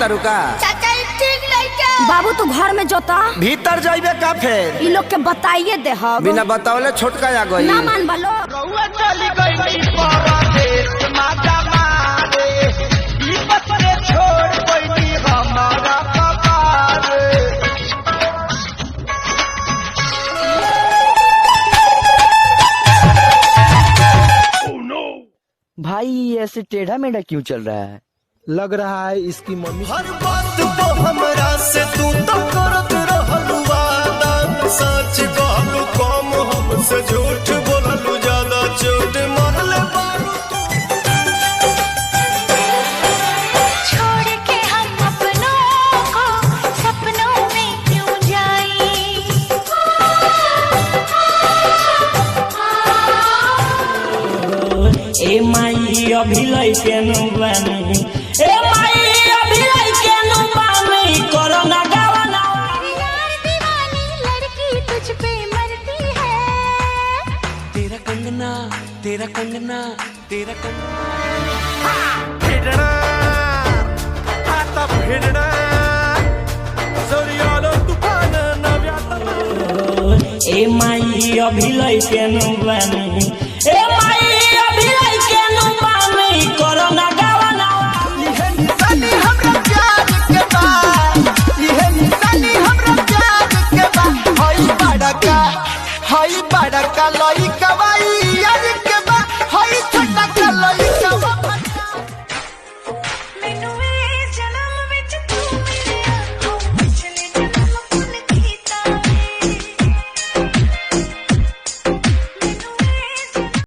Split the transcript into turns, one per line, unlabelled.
तारू का?
चाचा ठीक लइका।
बाबू तू घर में जोता।
भीतर जाइबे का फेर?
इ लोग के बताइए दे हम।
बिना बतावले छोटका आ गई।
ना मान बलो।
रउआ चली गई परदेस माजा मारे, ई पत्रे छोड़ गई हमारा कपार।
भाई ऐसे टेढ़ा मेढ़ा क्यों चल रहा है?
लग रहा है इसकी मम्मी।
हर बात वो हमरा से तू तो करत रहलू वादा, सच कहलू कम हमसे झूठ बोललू ज्यादा, चोट मारले बारू तू।
छोड़ के हम अपनों को सपनों में क्यों जाएं?
ए माई अभी लइके नु बानी, ए माई अभी लइके नु बानी, कोरोना गावना।
यार दीवानी लड़की तुझ पे मरती है।
तेरा कंगना तेरा कंगना तेरा कंगना।
भिड़ना आता भिड़ना सरियालो तूफान नव्याता।
ए माई अभी लइके नु बानी, ए माई अभी लइके नु बानी, कोरोना गावना।
इहे निशानी हमरा प्यार के बा, इहे निशानी हमरा प्यार के बा। हई बड़का लई